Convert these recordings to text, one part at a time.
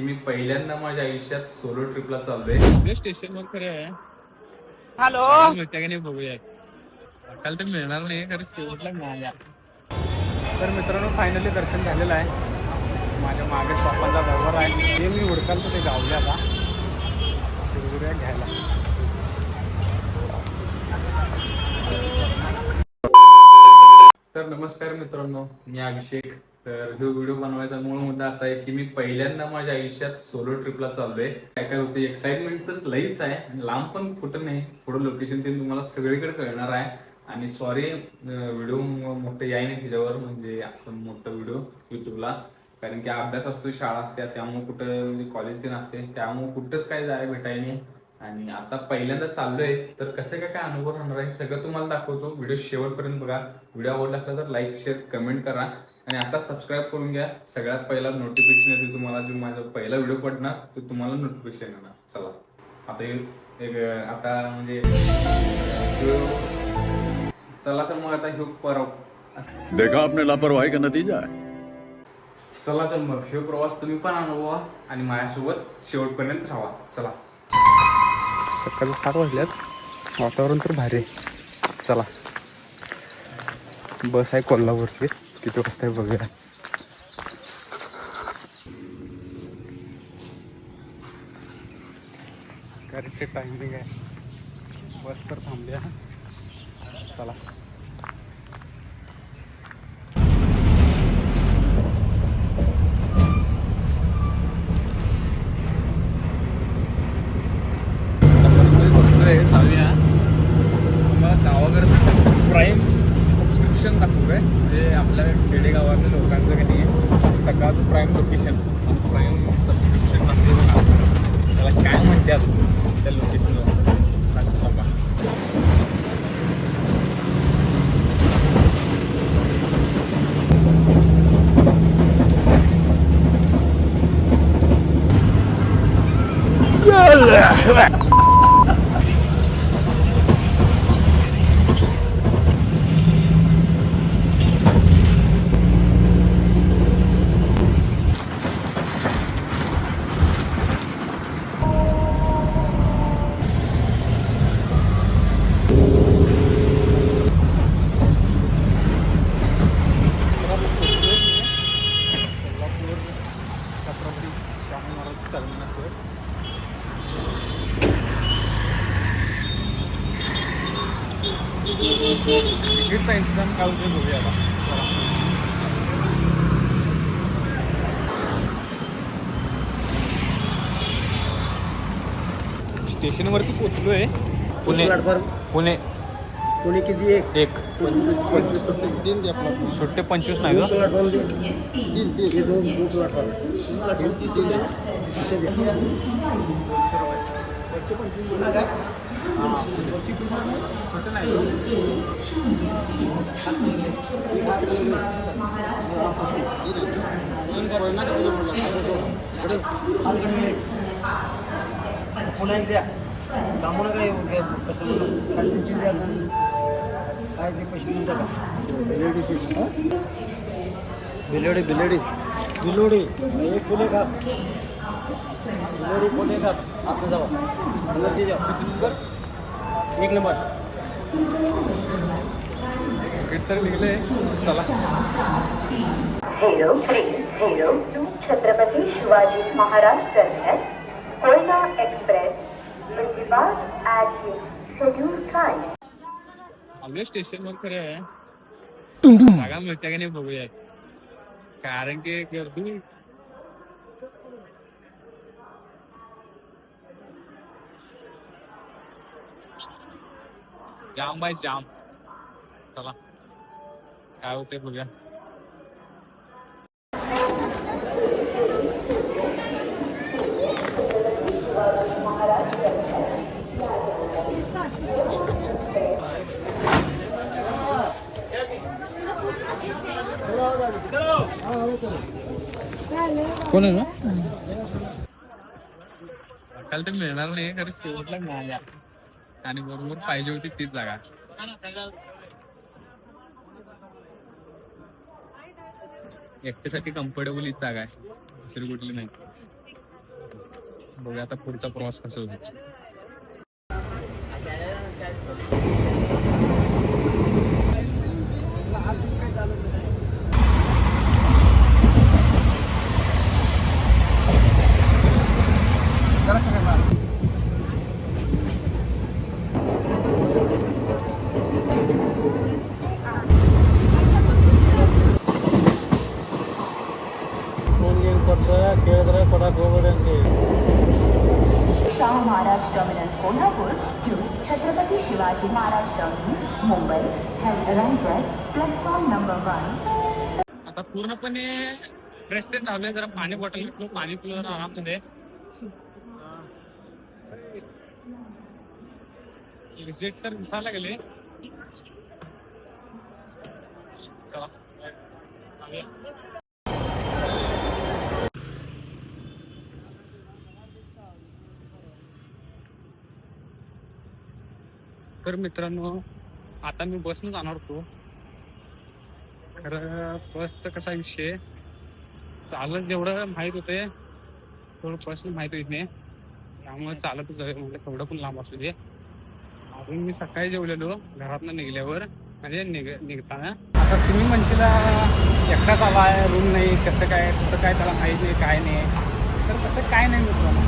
मी पहिल्यांदा माझ्या आयुष्यात सोलो ट्रिपला चाललोय. स्टेशन वर खरे आहे. हॅलो भेटते का नाही बघूया. काल तर मिळणार नाही कारण शेवटला मिळाल्या. तर मित्रांनो फायनली दर्शन झालेलं आहे. माझ्या मागेच बाप्पांचा दरबार आहे. ते मी हुडकाल तर ते गावले आता शिवगुऱ्या घ्यायला. तर नमस्कार मित्रांनो, मी अभिषेक. तर हा व्हिडिओ बनवायचा मूळ मुद्दा असा आहे की मी पहिल्यांदा माझ्या आयुष्यात सोलो ट्रिपला चाललोय. काय काय होते, एक्साइटमेंट तर लईच आहे, लांब पण कुठं नाही. थोडं लोकेशन ते तुम्हाला सगळीकडे कळणार आहे. आणि सॉरी व्हिडिओ मोठं याय नाही त्याच्यावर, म्हणजे असं मोठं व्हिडिओ युट्यूबला, कारण की अभ्यास असतो, शाळा असते, त्यामुळे कुठं म्हणजे कॉलेज ते नसते, त्यामुळे कुठंच काय जायला भेटाय नाही. आणि आता पहिल्यांदा चाललोय, तर कसं काय काय अनुभव राहणार आहे सगळं तुम्हाला दाखवतो. व्हिडिओ शेवटपर्यंत बघा. व्हिडिओ आवडला असला तर लाईक शेअर कमेंट करा आणि आता सबस्क्राईब करून घ्या. सगळ्यात पहिला नोटिफिकेशन येते तुम्हाला, जो माझा पहिला व्हिडिओ पडणार तो तुम्हाला नोटिफिकेशन येणार. चला आता आता म्हणजे चला तर मग आता देखा आपने लापरवाही का नतीजा है. चला तर मग हे प्रवास तुम्ही पण अनुभवा आणि माझ्यासोबत शेवटपर्यंत राहा. चला. सकाळी 7 वाजल्यात. वातावरण तर भारी आहे. चला बस आहे कोल्हापूरची. किती वाजता आहे बघूया. करेक्ट टायमिंग आहे. बस तर थांबली आहे. चला प्राईम सबस्क्रिप्शन दाखवू आहे. म्हणजे आपल्या खेडेगावातल्या लोकांचं की नाही सकाळचं प्राईम लोकेशन प्राईम सबस्क्रिप्शन दाखवू बघा. त्याला काय म्हणतात त्या लोकेशनवर दाखवू नका. तिकीटचा इंतजाम काय होते बघूया आता. स्टेशनवरती पोचलोय. पुणे पुणे पुणे किती एक 25 सुट्टे 25 नाही का. पुन्हा एक द्या. कामून काय कसं काय ते पैसे देऊन टाका. बिलोडी बिलोडी बिलोडी एक पुणे का बिलोडी पुणे का आपलं जावा नंबरची जावा. एक नंबर तिकीट तर निघले. चला. Hello, please, hello to Chhatrapati Shivaji Maharaj Terminus, Koyna Express will depart at the scheduled time. आपल्या स्टेशनवर खरे आहे. जागा मिळते का नाही बघूया. कारण की गर्दी जाम बाय जाम. चला काय होते बघूया. कोण आहे ना. काल तर मिळणार नाही कारण शेवटला मिळाल्या आणि बरोबर पाहिजे होती तीच जागा. एकट्यासाठी कम्फर्टेबल हीच जागा आहे, दुसरी कुठली नाही. बघूया आता पुढचा प्रवास कसा होईल. फोन घेऊन पडलं खेळत राहा पडा गोबड्यांचे. Shahu Maharaj terminus Kolhapur to Chhatrapati Shivaji Maharaj terminus Mumbai has arrived at platform number 1. आता पूर्णपणे रस्ते चालू आहे. जरा पाणी बॉटल घेतलो, पाणी पिलो जरा आराममध्ये. एक्झिट तर दिसायला गेले. चला जाऊया. तर मित्रांनो आता मी बसनं जाणार होतो. खरं बसचा कसा विषय, चालत जेवढं माहीत होते तेवढं बसनं माहीत होत नाही. त्यामुळे चालतच जाऊया म्हणजे तेवढं पण लांब असू दे. अजून मी सकाळी जेवलेलो घरातनं निघल्यावर, म्हणजे निघताना. आता तुम्ही म्हणशीला एकटाच आला आहे, रूम नाही, कसं काय कुठं काय त्याला माहीत नाही काय नाही. तर तसं काय नाही मित्रांनो,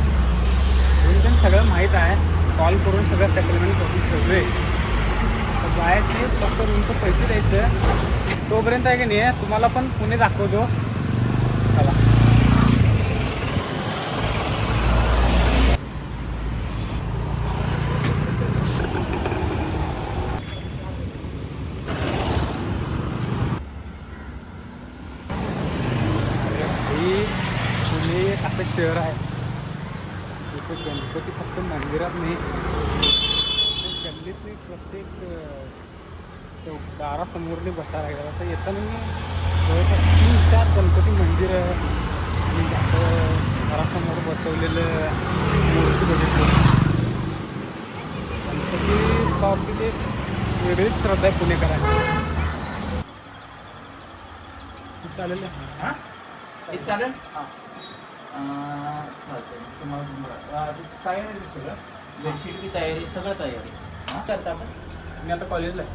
रूम पण सगळं माहीत आहे. कॉल करून सगळं सेटलमेंट करून ठेवलो आहे. जायचे फक्त रूमचं पैसे द्यायचं. तोपर्यंत आहे की नाही तुम्हाला पण पुणे दाखवतो. चला पुणे असं शहर आहे जिथे गणपती फक्त मंदिरात नाही, गल्लीतली प्रत्येक दारासमोरली बसायला लागेल. आता येताना मी जवळपास 3-4 गणपती मंदिर आणि असं घरासमोर बसवलेलं मूर्ती बघितलं. गणपती बाबतीत एक वेगळीच श्रद्धा आहे पुणेकरांची. चालेल हां चालेल हां चालतंय. तुम्हाला तयारी आहे सगळं, बेडशीटची तयारी सगळं तयारी हां करता आपण. मी आता कॉलेजला आहे.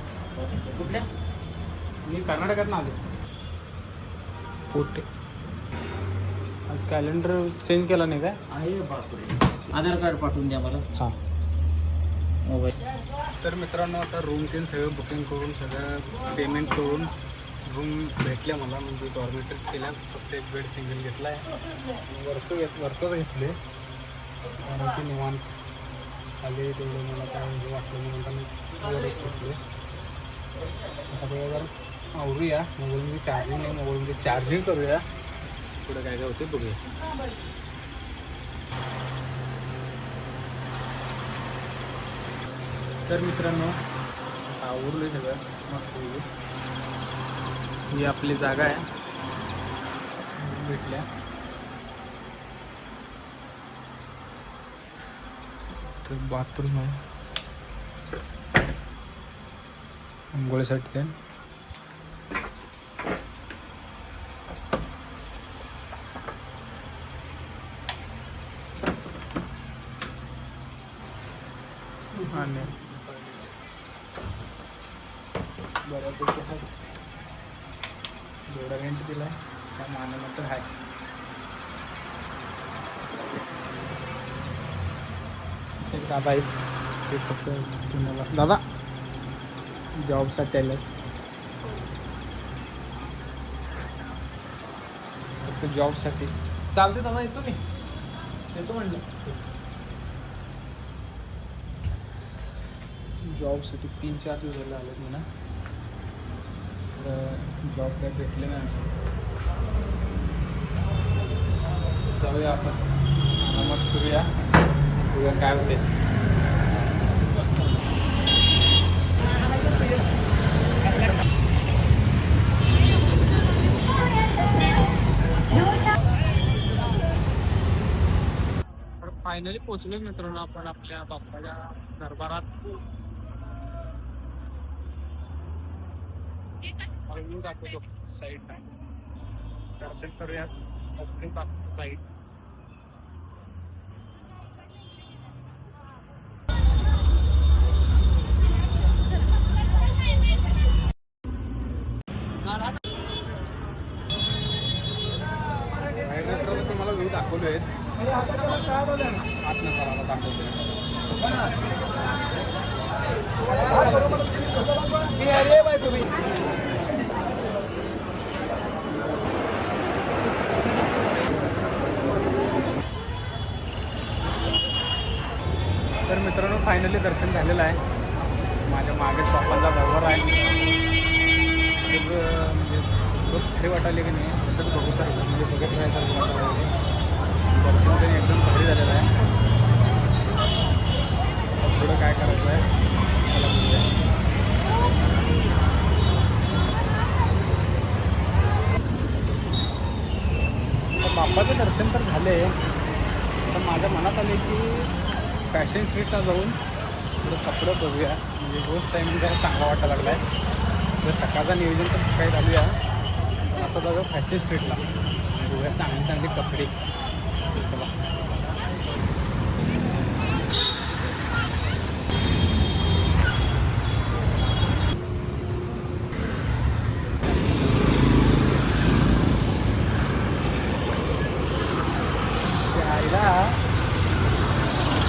कुठल्या? मी कर्नाटकात आलो. पोटे आज कॅलेंडर चेंज केला नाही काय? आहे बापरे. आधार कार्ड पाठवून द्या मला. हां. मोबाईल. तर मित्रांनो आता रूम तीन सगळं बुकिंग करून सगळं पेमेंट करून रूम भेटल्या मला. म्हणजे डॉर्मेटरीज केल्या, फक्त एक बेड सिंगल घेतला आहे. वरचंच घेतले कारण की निवांत खाली तेवढं मला काय हे वाटलं नाही म्हणता मी वरच घेतले. आता बघा जरा आवरूया. मोबाईलमध्ये चार्जिंग नाही, मोबाईलमध्ये चार्जिंग करूया. पुढं काय काय होते बघूया. तर मित्रांनो आवरलं सगळं मस्त. ही आपली जागा आहे भेटल्या. तर बाथरूम आहे आंघोळीसाठी ते. आणि बऱ्यापैकी आहे. जेवढा रेंट दिला आहे त्या मानानंतर आहे. एक दादा आहेत ते फक्त पुण्याला, दादा जॉबसाठी आले, फक्त जॉबसाठी. चालते दादा, येतो मी, येतो म्हणलं. जॉबसाठी 3-4 दिवस झाले आले म्हणा. जॉब काय भेटले नाही. जाऊया आपण मग करूया बघूया काय होते. फायनली पोचलो मित्रांनो आपण आपल्या बाप्पाच्या दरबारात. व्ह्यू दाखवतो साईड दर्शन करूयाच. साईड आलोयच आतनं चला दाखवतो. तर मित्रांनो फायनली दर्शन झालेलं आहे. माझ्या मागेच बाप्पांचा दरबार आहे. खूप म्हणजे खूप भारी वाटायले की नाही तिथंच बघू सारखं म्हणजे बघत राहायसारखं वाटायला. दर्शन तरी एकदम भारी झालेलं आहे. पुढं काय करायचं आहे मला बघूया. तर बाप्पाचं दर्शन तर झाले. तर माझ्या मनात आले की फॅशन स्ट्रीटला जाऊन थोडं कपडं बघूया. म्हणजे रोज टायमिंग जरा चांगला वाटायला लागला आहे. तर सकाळचं नियोजन तर सकाळी घालूया. आता जाऊया फॅशन स्ट्रीटला बघूया चांगली चांगली कपडे. चला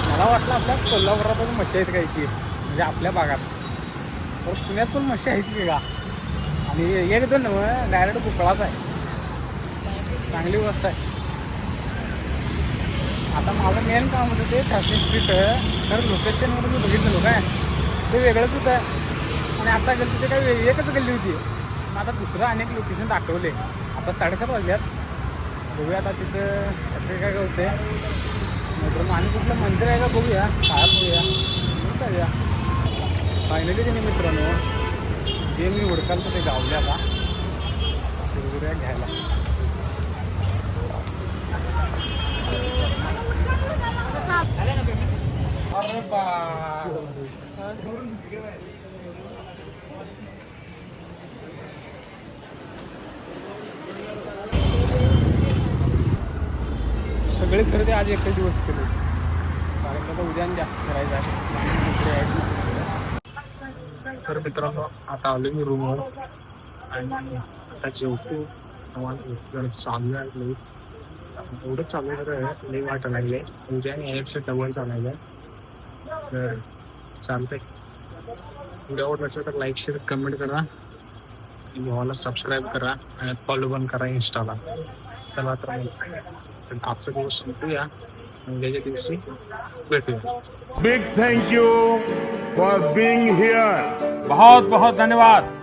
मला वाटलं आपल्या कोल्हापुरात मच्छी आहेत काय की म्हणजे आपल्या भागात. तर पुण्यात पण मच्छी आहेत की का. आणि एक दोन डायरेक्ट कुकळाच आहे. चांगली गोष्ट आहे. आता माझं मेन काम होतं ते फॅशन स्ट्रीट. तर लोकेशनवर मी बघितलं काय ते वेगळंच होतं. आणि आता गेलं ते काय एकच गल्ली होती. मग आता दुसरं अनेक लोकेशन दाखवले. आता 7:30 वाजल्यात. बघूया आता तिथं कसं काय होते. नंतर मग आणि कुठलं मंदिर आहे का बघूया. काय बघूया चालूया. फायनली त्यांनी मित्रांनो जे मी हुडकाल तर ते गावले. आता शिवगुऱ्या घ्यायला अरे बा सगळे खरेदी आज एकच दिवस केले. कारण का उद्या जास्त फिरायचं आहे. तर मित्रांनो आता आलो मी रूमवर आणि आता जेवतो. चालू आहे एवढं चालू आहे लई वाटायला लागले. उद्या आणि यायचं डबल चालायचं. तर चालतंय. व्हिडिओ आवडला तर लाईक शेअर कमेंट करा. भावाला सबस्क्राईब करा आणि फॉलो पण करा इंस्टाला. चला तर आजचा दिवस संपूया. उद्याच्या दिवशी भेटूया. Big thank you for being here. बहुत बहुत धन्यवाद.